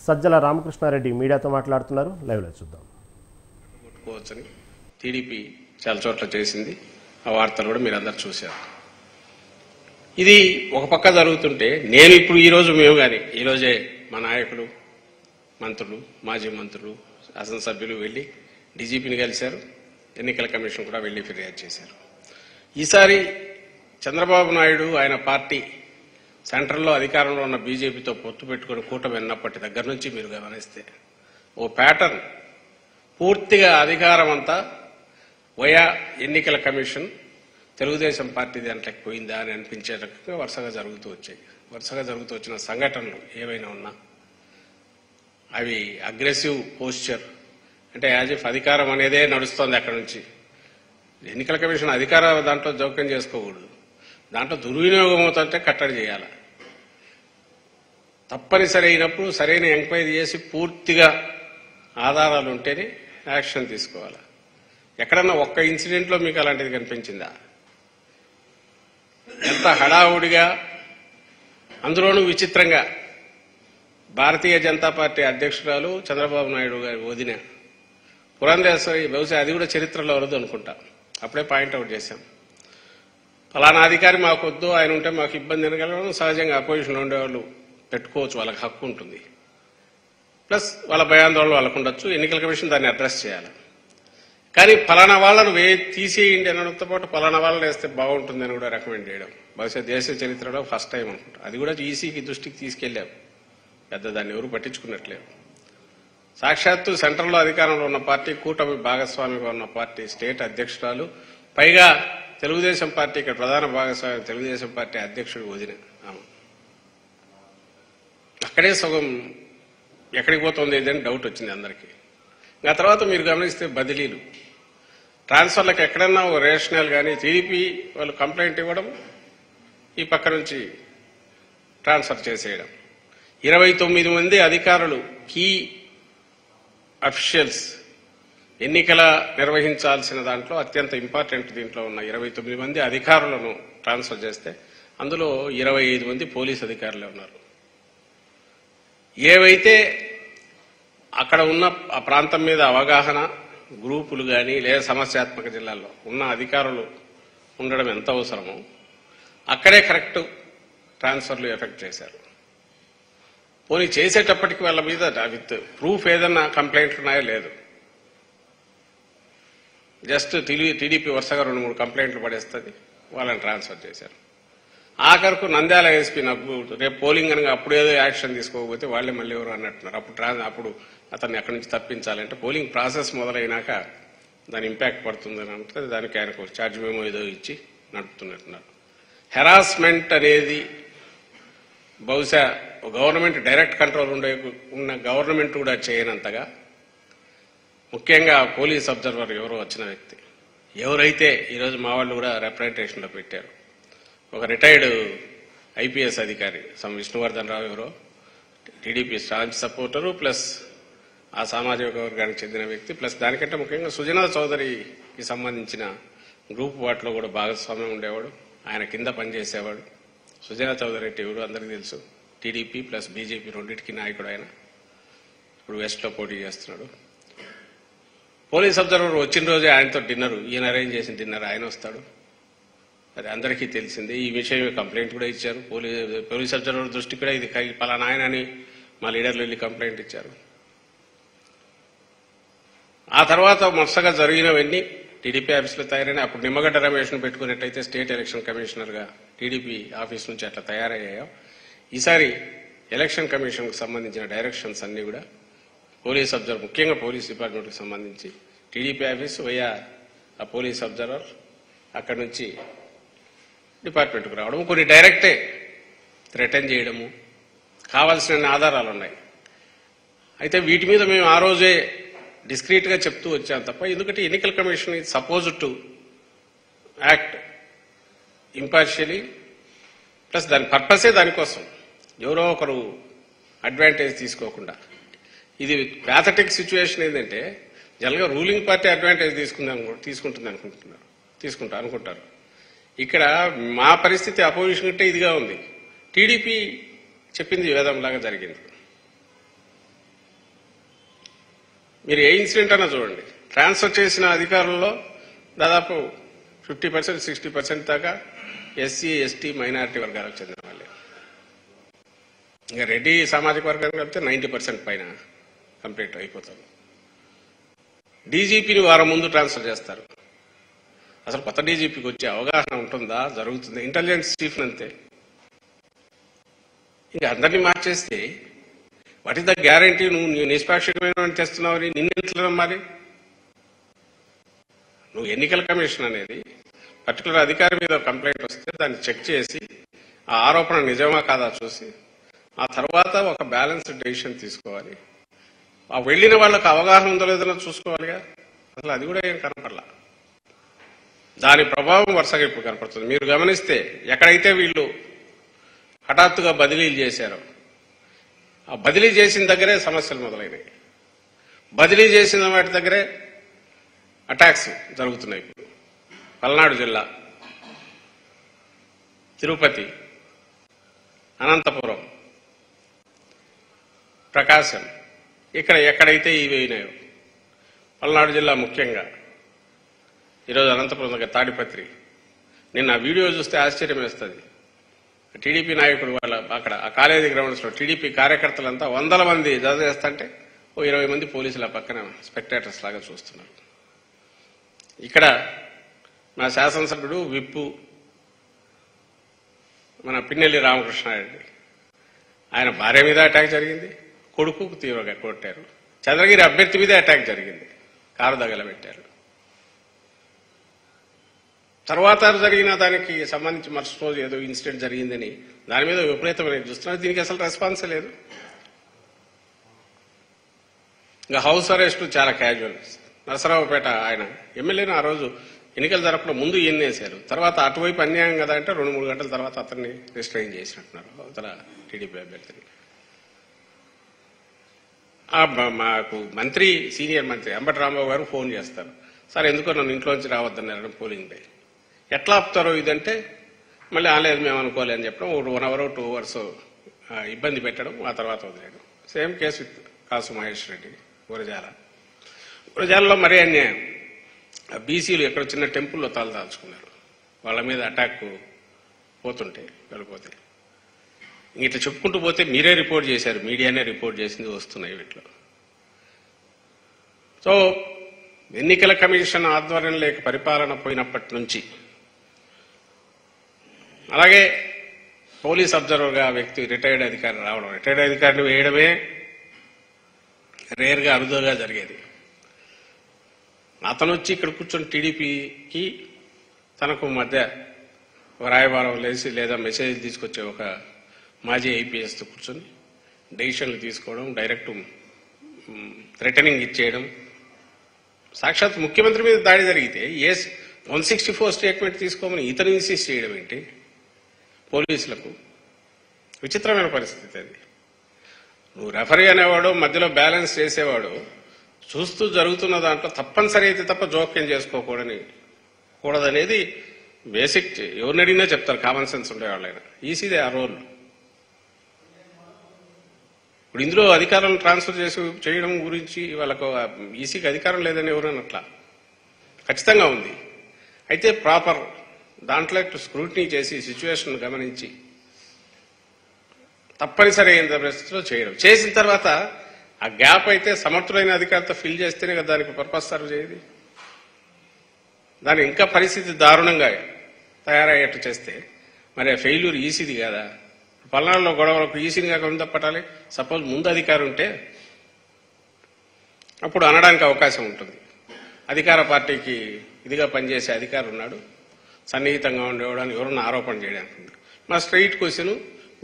సజ్జల రామకృష్ణారెడ్డి మీడియాతో మాట్లాడుతున్నారు. లైవ్లో చూద్దాం. టీడీపీ చాలా చోట్ల చేసింది, ఆ వార్తలు కూడా మీరు అందరు చూశారు. ఇది ఒక పక్క జరుగుతుంటే నేను ఇప్పుడు ఈరోజు మేము కానీ ఈరోజే మా నాయకులు, మంత్రులు, మాజీ మంత్రులు, శాసనసభ్యులు వెళ్ళి డీజీపీని కలిశారు, ఎన్నికల కమిషన్ కూడా వెళ్ళి ఫిర్యాదు చేశారు. ఈసారి చంద్రబాబు నాయుడు ఆయన పార్టీ సెంట్రల్లో అధికారంలో ఉన్న బీజేపీతో పొత్తు పెట్టుకుని కూటమి విన్నప్పటి దగ్గర నుంచి మీరు గమనిస్తే ఓ ప్యాటర్న్ పూర్తిగా అధికారం అంతా వయా ఎన్నికల కమిషన్ తెలుగుదేశం పార్టీ దాంట్లోకి పోయిందా అని అనిపించే రకంగా వరుసగా జరుగుతూ వచ్చాయి. వరుసగా జరుగుతూ వచ్చిన సంఘటనలు ఏవైనా ఉన్నా అవి అగ్రెసివ్ పోస్చర్, అంటే యాజ్ ఇఫ్ అధికారం అనేదే నడుస్తోంది అక్కడ నుంచి. ఎన్నికల కమిషన్ అధికార దాంట్లో జోక్యం చేసుకోకూడదు, దాంట్లో దుర్వినియోగం అవుతుంటే కట్టడి చేయాలి. తప్పనిసరి అయినప్పుడు సరైన ఎంక్వైరీ చేసి పూర్తిగా ఆధారాలు ఉంటేనే యాక్షన్ తీసుకోవాలి. ఎక్కడన్నా ఒక్క ఇన్సిడెంట్లో మీకు అలాంటిది కనిపించిందా? ఎంత హడావుడిగా, అందులోనూ విచిత్రంగా భారతీయ జనతా పార్టీ అధ్యక్షురాలు చంద్రబాబు నాయుడు గారి వదిన పురంధేశ్వరి, బహుశా అది కూడా చరిత్రలో వరదు అనుకుంటా, అప్పుడే పాయింట్అవుట్ చేశాం. ఫలానా అధికారి మాకు వద్దు, ఆయన ఉంటే మాకు ఇబ్బంది అనగలడం సహజంగా అపోజిషన్లో ఉండేవాళ్ళు పెట్టుకోవచ్చు, వాళ్ళకి హక్కు ఉంటుంది. ప్లస్ వాళ్ళ భయాందోళనలు వాళ్ళకు ఉండొచ్చు, ఎన్నికల కమిషన్ దాన్ని అడ్రస్ చేయాలి. కానీ ఫలానా వాళ్ళను తీసేయండి అనడంతో పాటు ఫలానా వాళ్ళని వేస్తే బాగుంటుందని కూడా రికమెండ్ చేయడం బహుశా దేశ చరిత్రలో ఫస్ట్ టైం అనుకుంటా. అది కూడా ఈసీకి దృష్టికి తీసుకెళ్లాం, పెద్ద దాన్ని ఎవరు పట్టించుకున్నట్లేరు. సాక్షాత్తు సెంట్రల్లో అధికారంలో ఉన్న పార్టీ, కూటమి భాగస్వామిగా ఉన్న పార్టీ స్టేట్ అధ్యక్షురాలు, పైగా తెలుగుదేశం పార్టీ ఇక్కడ ప్రధాన భాగస్వామి తెలుగుదేశం పార్టీ అధ్యక్షుడు వదిన ఆమె. అక్కడే సగం ఎక్కడికి పోతుంది ఏదని డౌట్ వచ్చింది అందరికీ. ఆ తర్వాత మీరు గమనిస్తే బదిలీలు, ట్రాన్స్ఫర్లకు ఎక్కడన్నా ఓ రేషనల్ కానీ టీడీపీ వాళ్ళు కంప్లైంట్ ఇవ్వడం, ఈ పక్క నుంచి ట్రాన్స్ఫర్ చేసేయడం. 29 మంది అధికారులు, కీ అఫీషియల్స్, ఎన్నికల నిర్వహించాల్సిన దాంట్లో అత్యంత ఇంపార్టెంట్ దీంట్లో ఉన్న 29 మంది అధికారులను ట్రాన్స్ఫర్ చేస్తే అందులో 25 మంది పోలీస్ అధికారులే ఉన్నారు. ఏవైతే అక్కడ ఉన్న ఆ ప్రాంతం మీద అవగాహన గ్రూపులు కానీ లేదా సమస్యాత్మక జిల్లాల్లో ఉన్న అధికారులు ఉండడం ఎంత అవసరమో అక్కడే కరెక్ట్ ట్రాన్స్ఫర్లు ఎఫెక్ట్ చేశారు. పోనీ చేసేటప్పటికి వాళ్ళ మీద విత్ ప్రూఫ్ ఏదన్నా కంప్లైంట్లు ఉన్నాయో లేదు, జస్ట్ టీడీపీ వరుసగా 2-3 కంప్లైంట్లు పడేస్తుంది, వాళ్ళని ట్రాన్స్ఫర్ చేశారు. ఆఖరుకు నంద్యాల ఎస్పీ నాకు రేపు పోలింగ్ అనగా అప్పుడేదో యాక్షన్ తీసుకోకపోతే వాళ్ళే మళ్ళీ ఎవరు అన్నట్టున్నారు. అప్పుడు అతన్ని అక్కడి నుంచి తప్పించాలంటే పోలింగ్ ప్రాసెస్ మొదలైనాక దాని ఇంపాక్ట్ పడుతుందని అంటే దానికి ఆయనకు ఛార్జ్ మేమో ఏదో ఇచ్చి నడుపుతున్నట్టున్నారు. హెరాస్మెంట్ అనేది బహుశా గవర్నమెంట్ డైరెక్ట్ కంట్రోల్ ఉన్న గవర్నమెంట్ కూడా చేయనంతగా, ముఖ్యంగా పోలీస్ అబ్జర్వర్ ఎవరో వచ్చిన వ్యక్తి, ఎవరైతే ఈరోజు మా వాళ్ళు కూడా రిప్రజెంటేషన్లో పెట్టారు, ఒక రిటైర్డ్ ఐపీఎస్ అధికారి విష్ణువర్ధన్ రావు ఎవరో టీడీపీ స్టాంచ్ సపోర్టరు, ప్లస్ ఆ సామాజిక వర్గానికి చెందిన వ్యక్తి, ప్లస్ దానికంటే ముఖ్యంగా సుజనా చౌదరికి సంబంధించిన గ్రూప్ వాటిలో కూడా భాగస్వామ్యం ఉండేవాడు, ఆయన కింద పనిచేసేవాడు. సుజనా చౌదరి అంటే ఎవరు అందరికీ తెలుసు, టీడీపీ ప్లస్ బీజేపీ రెండింటికి నాయకుడు ఆయన, ఇప్పుడు వెస్ట్లో పోటీ చేస్తున్నాడు. పోలీస్ అబ్జర్వర్ వచ్చిన రోజే ఆయనతో డిన్నరు, ఈయన అరేంజ్ చేసిన డిన్నర్ ఆయన వస్తాడు, అది అందరికీ తెలిసిందే. ఈ విషయం కంప్లైంట్ కూడా ఇచ్చారు, పోలీస్ అబ్జర్వర్ దృష్టి కూడా ఇది పలానా ఆయన అని మా లీడర్లు వెళ్ళి కంప్లైంట్ ఇచ్చారు. ఆ తర్వాత వరుసగా జరిగినవన్నీ టీడీపీ ఆఫీసులో తయారైన, అప్పుడు నిమ్మగడ్డ రమేష్ను పెట్టుకున్నట్టయితే స్టేట్ ఎలక్షన్ కమిషనర్గా టీడీపీ ఆఫీస్ నుంచి అట్లా తయారయ్యాయో, ఈసారి ఎలక్షన్ కమిషన్కు సంబంధించిన డైరెక్షన్స్ అన్నీ కూడా పోలీస్ అబ్జర్వర్, ముఖ్యంగా పోలీస్ డిపార్ట్మెంట్కి సంబంధించి టీడీపీ ఆఫీసు వయా ఆ పోలీస్ అబ్జర్వర్ అక్కడి నుంచి డిపార్ట్మెంట్కు రావడం, కొన్ని డైరెక్టే థ్రెటన్ చేయడము, కావాల్సిన ఆధారాలు ఉన్నాయి. అయితే వీటి మీద మేము ఆ రోజే డిస్క్రీట్గా చెప్తూ వచ్చాం తప్ప, ఎందుకంటే ఎన్నికల commission is suppose to act impartially, plus దాని పర్పసే దానికోసం, ఎవరో ఒకరు అడ్వాంటేజ్ తీసుకోకుండా. ఇది ప్యాథటిక్ సిచ్యువేషన్ ఏంటంటే జనరల్గా రూలింగ్ పార్టీ అడ్వాంటేజ్ తీసుకుంటుంది అనుకుంటారు. ఇక్కడ మా పరిస్థితి అపోజిషన్ అంటే ఇదిగా ఉంది. టీడీపీ చెప్పింది వేదంలాగా జరిగింది. మీరు ఏ ఇన్సిడెంట్ అన్నా చూడండి, ట్రాన్స్ఫర్ చేసిన అధికారుల్లో దాదాపు 50%, 60% దాకా ఎస్సీ, ఎస్టీ, మైనారిటీ వర్గాలకు చెందిన వాళ్ళే. ఇంకా రెడ్డి సామాజిక వర్గానికి వెళ్తే 90% పైన కంప్లీట్ అయిపోతారు. డీజీపీని వారం ముందు ట్రాన్స్ఫర్ చేస్తారు. అసలు కొత్త డీజీపీకి వచ్చే అవగాహన ఉంటుందా? జరుగుతుంది. ఇంటెలిజెన్స్ చీఫ్ అంతే. ఇంకా అందరినీ మార్చేస్తే వాట్ ఇస్ ద గ్యారంటీ? నువ్వు నిష్పాక్షికమైన తెస్తున్నావు, నిన్నెట్లా మరి? నువ్వు ఎన్నికల కమిషన్ అనేది పర్టికులర్ అధికారి మీద కంప్లైంట్ వస్తే దాన్ని చెక్ చేసి ఆ ఆరోపణ నిజమా కాదా చూసి ఆ తర్వాత ఒక బ్యాలెన్స్డ్ డెసిషన్ తీసుకోవాలి. ఆ వెళ్లిన వాళ్ళకి అవగాహన ఉందో లేదో చూసుకోవాలిగా. అసలు అది కూడా ఏం కనపడలా. దాని ప్రభావం వరుసగా ఇప్పుడు కనపడుతుంది. మీరు గమనిస్తే ఎక్కడైతే వీళ్ళు హఠాత్తుగా బదిలీలు చేశారో ఆ బదిలీ చేసిన దగ్గరే సమస్యలు మొదలైనవి. బదిలీ చేసిన వాటి దగ్గరే అటాక్స్ జరుగుతున్నాయి. ఇప్పుడు పల్నాడు జిల్లా, తిరుపతి, అనంతపురం, ప్రకాశం, ఇక్కడ ఎక్కడైతే ఇవి అయినాయో, పల్నాడు జిల్లా ముఖ్యంగా, ఈరోజు అనంతపురం దగ్గర తాడిపత్రి. నిన్న వీడియో చూస్తే ఆశ్చర్యం వేస్తుంది. టీడీపీ నాయకుడు వాళ్ళ అక్కడ ఆ కాలేజీ గ్రౌండ్స్ లో టీడీపీ కార్యకర్తలంతా 100 మంది జత చేస్తుంటే 20 మంది పోలీసుల పక్కన స్పెక్టేటర్స్ లాగా చూస్తున్నారు. ఇక్కడ మా శాసనసభ్యుడు విప్పు మన పిన్నెల్లి రామకృష్ణారెడ్డి, ఆయన భార్య మీద అటాక్ జరిగింది, కొడుకుకు తీవ్రంగా కొట్టారు. చంద్రగిరి అభ్యర్థి మీదే అటాక్ జరిగింది, కారు తగలబెట్టారు. తర్వాత జరిగిన దానికి సంబంధించి మరుసటి రోజు ఏదో ఇన్సిడెంట్ జరిగిందని దాని మీద విపరీతమైన చూస్తున్నారు. దీనికి అసలు రెస్పాన్సే లేదు. ఇంకా హౌస్ అరెస్టు చాలా క్యాజువల్. నరసరావుపేట ఆయన ఎమ్మెల్యేను ఆ రోజు ఎన్నికలు జరపడం ముందు ఈయన్నేశారు. తర్వాత అటువైపు అన్యాయం కదా అంటే 2-3 గంటల తర్వాత అతన్ని రిస్ట్రైన్ చేసినట్టున్నారు అవతల టీడీపీ అభ్యర్థిని. మాకు మంత్రి, సీనియర్ మంత్రి అంబటి రాంబాబు గారు ఫోన్ చేస్తారు, సార్ ఎందుకో నన్ను ఇంట్లోంచి రావద్దన్నారు పోలింగ్ డే. ఎట్లా ఆపుతారో ఇదంటే మళ్ళీ ఆలేదు మేము అనుకోలే అని చెప్పడం, 1 hour 2 hours ఇబ్బంది పెట్టడం, ఆ తర్వాత వదిలేయడం. సేమ్ కేసు విత్ కాసు మహేష్ రెడ్డి గురజాలలో మరీ అన్యాయం. బీసీలు ఎక్కడ చిన్న టెంపుల్లో తలదాల్చుకున్నారు, వాళ్ళ మీద అటాక్ పోతుంటే వెళ్ళిపోతే ఇట్లా చెప్పుకుంటూ పోతే మీరే రిపోర్ట్ చేశారు, మీడియానే రిపోర్ట్ చేసింది, వస్తున్నాయి వీటిలో. సో ఎన్నికల కమిషన్ ఆధ్వర్యం లేక పరిపాలన పోయినప్పటి నుంచి, అలాగే పోలీస్ అబ్జర్వర్గా వ్యక్తి రిటైర్డ్ అధికారి రావడం, రిటైర్డ్ అధికారిని వేయడమే రేర్గా అరుదుగా జరిగేది. అతను వచ్చి ఇక్కడ కూర్చొని టీడీపీకి తనకు మధ్య రాయబారం లేసి లేదా మెసేజ్ తీసుకొచ్చే ఒక మాజీ ఐపీఎస్తో కూర్చొని డెసిషన్లు తీసుకోవడం, డైరెక్ట్ థ్రెటనింగ్ ఇచ్చేయడం. సాక్షాత్ ముఖ్యమంత్రి మీద దాడి జరిగితే 164 స్టేట్మెంట్ తీసుకోమని ఇతను ఇన్సిస్ట్ చేయడం ఏంటి పోలీసులకు? విచిత్రమైన పరిస్థితి అది. నువ్వు రెఫరీ అనేవాడు, మధ్యలో బ్యాలెన్స్ చేసేవాడు, చూస్తూ జరుగుతున్న దాంట్లో తప్పనిసరి అయితే తప్ప జోక్యం చేసుకోకూడదనేది బేసిక్. ఎవరిని అడిగినా చెప్తారు, కామన్ సెన్స్ ఉండేవాళ్ళైనా. ఈసీదే ఆ రోల్. ఇప్పుడు ఇందులో అధికారాలను ట్రాన్స్ఫర్ చేయడం గురించి వాళ్ళకు ఈసీకి అధికారం లేదని ఎవరన్నట్లా ఖచ్చితంగా ఉంది. అయితే ప్రాపర్ దాంట్లో స్క్రూటినీ చేసి సిచ్యువేషన్ గమనించి తప్పనిసరి అయిన పరిస్థితిలో చేయడం, చేసిన తర్వాత ఆ గ్యాప్ అయితే సమర్థులైన అధికారితో ఫిల్ చేస్తేనే కదా దానికి పర్పస్ సర్వ్ చేయదు. దాని ఇంకా పరిస్థితి దారుణంగా తయారయ్యేట్టు చేస్తే మరి ఆ ఫెయిల్యూర్ ఈసీది కదా. పల్నాడులో గొడవలకు ఈసీని కాక ఉందా పట్టాలి. సపోజ్ ముందు అధికారం ఉంటే అప్పుడు అనడానికి అవకాశం ఉంటుంది. అధికార పార్టీకి ఇదిగా పనిచేసే అధికారి ఉన్నాడు, సన్నిహితంగా ఉండేవాడు అని ఎవరన్నా ఆరోపణ చేయడానికి. మా స్ట్రైట్ క్వశ్చన్,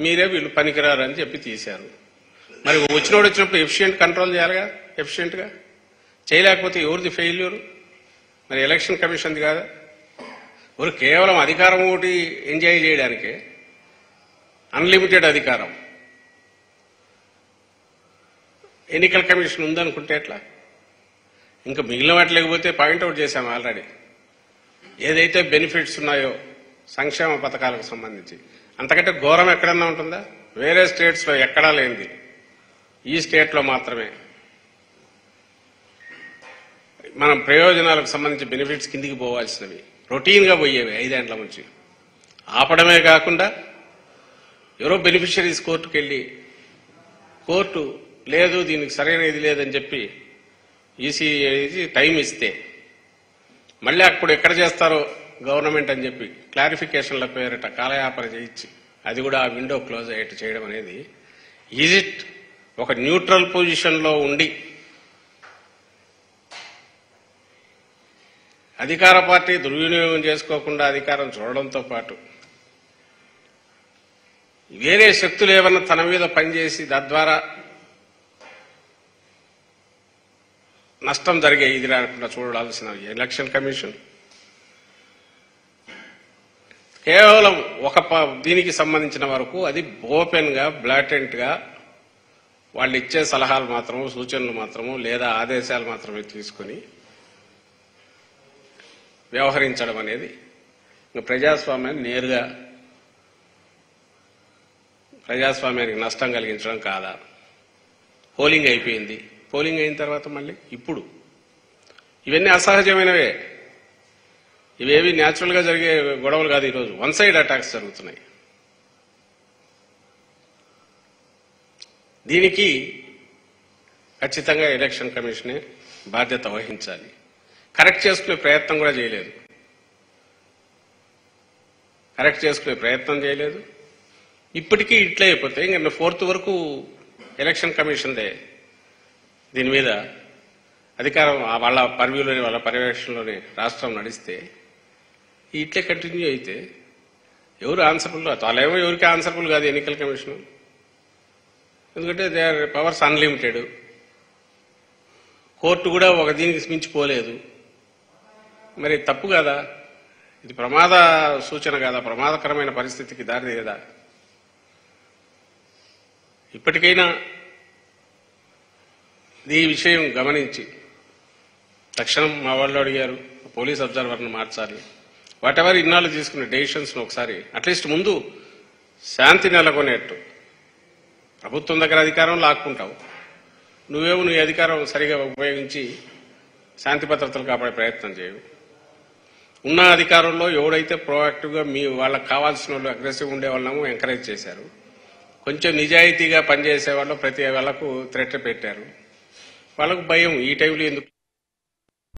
మీరే వీళ్ళు పనికిరారు అని చెప్పి తీశారు. మరి వచ్చినోడు వచ్చినప్పుడు ఎఫిషియెంట్ కంట్రోల్ చేయాలిగా, ఎఫిషియెంట్గా చేయలేకపోతే ఎవరిది ఫెయిల్యూర్? మరి ఎలక్షన్ కమిషన్ది కాదా? ఎవరు కేవలం అధికారం ఒకటి ఎంజాయ్ చేయడానికే అన్లిమిటెడ్ అధికారం ఎన్నికల కమిషన్ ఉందనుకుంటే ఎట్లా? ఇంకా మిగిలిన వాటి లేకపోతే పాయింట్అవుట్ చేశాము ఆల్రెడీ. ఏదైతే బెనిఫిట్స్ ఉన్నాయో సంక్షేమ పథకాలకు సంబంధించి అంతకంటే ఘోరం ఎక్కడన్నా ఉంటుందా? వేరే స్టేట్స్లో ఎక్కడా లేనిది ఈ స్టేట్లో మాత్రమే. మనం ప్రయోజనాలకు సంబంధించి బెనిఫిట్స్ కిందికి పోవాల్సినవి రొటీన్గా పోయేవి 5 ఏళ్ల నుంచి ఆపడమే కాకుండా ఎవరో బెనిఫిషరీస్ కోర్టుకు వెళ్ళి కోర్టు లేదు దీనికి సరైన ఇది లేదని చెప్పి ఈసీ టైం ఇస్తే మళ్ళీ అప్పుడు ఎక్కడ చేస్తారో గవర్నమెంట్ అని చెప్పి క్లారిఫికేషన్ల పేరిట కాలయాపన చేయించి అది కూడా ఆ విండో క్లోజ్ అయ్యేట్టు చేయడం అనేది ఈజ్ ఇట్ ఒక న్యూట్రల్ పొజిషన్లో ఉండి అధికార పార్టీ దుర్వినియోగం చేసుకోకుండా అధికారం చూడడంతో పాటు వేరే శక్తులు ఏమన్నా తన మీద పనిచేసి తద్వారా నష్టం జరిగే ఇది రాకుండా చూడాల్సిన ఎలక్షన్ కమిషన్ కేవలం ఒక దీనికి సంబంధించిన వరకు అది ఓపెన్ గా బ్లాటెంట్ గా వాళ్ళు ఇచ్చే సలహాలు మాత్రము సూచనలు మాత్రము లేదా ఆదేశాలు మాత్రమే తీసుకుని వ్యవహరించడం అనేది ప్రజాస్వామ్యాన్ని నేరుగా ప్రజాస్వామ్యానికి నష్టం కలిగించడం కాదా? పోలింగ్ అయిపోయింది, పోలింగ్ అయిన తర్వాత మళ్ళీ ఇప్పుడు ఇవన్నీ అసహజమైనవే, ఇవేవి న్యాచురల్ గా జరిగే గొడవలు కాదు. ఈరోజు వన్ సైడ్ అటాక్స్ జరుగుతున్నాయి. దీనికి ఖచ్చితంగా ఎలక్షన్ కమిషనే బాధ్యత వహించాలి. కరెక్ట్ చేసుకునే ప్రయత్నం కూడా చేయలేదు, కరెక్ట్ చేసుకునే ప్రయత్నం చేయలేదు. ఇప్పటికీ ఇట్లే అయిపోతే ఇంకా 4th వరకు ఎలక్షన్ కమిషన్దే దీని మీద అధికారం వాళ్ళ పర్వ్యూలోని వాళ్ళ పర్యవేక్షణలోని రాష్ట్రం నడిస్తే ఇట్లే కంటిన్యూ అయితే ఎవరు ఆన్సరబుల్? వాళ్ళేమో ఎవరికి ఆన్సరబుల్ కాదు ఎన్నికల కమిషన్, ఎందుకంటే they are powers unlimited. Court కూడా ఒక దీనికి మించిపోలేదు. మరి తప్పు కదా ఇది? ప్రమాద సూచన కదా? ప్రమాదకరమైన పరిస్థితికి దారి కదా? ఇప్పటికైనా ఈ విషయం గమనించి తక్షణం మా వాళ్ళు అడిగారు పోలీస్ అబ్జర్వర్ను మార్చాలి. వాటెవర్ ఇన్నాళ్ళు తీసుకున్న డెసిషన్స్ ఒకసారి అట్లీస్ట్ ముందు శాంతి నెలకొనేట్టు. ప్రభుత్వం దగ్గర అధికారం లాక్కుంటావు, నువ్వేమో నీ అధికారం సరిగా ఉపయోగించి శాంతి భద్రతలు కాపాడే ప్రయత్నం చేయవు. ఉన్న అధికారంలో ఎవడైతే ప్రోయాక్టివ్గా మీ వాళ్ళకి కావాల్సిన వాళ్ళు అగ్రెసివ్ ఉండే వాళ్ళము ఎంకరేజ్ చేశారు. కొంచెం నిజాయితీగా పనిచేసే వాళ్ళు ప్రతి వాళ్ళకు థ్రెట్ పెట్టారు. వాళ్ళకు భయం ఈ టైంలో ఎందుకు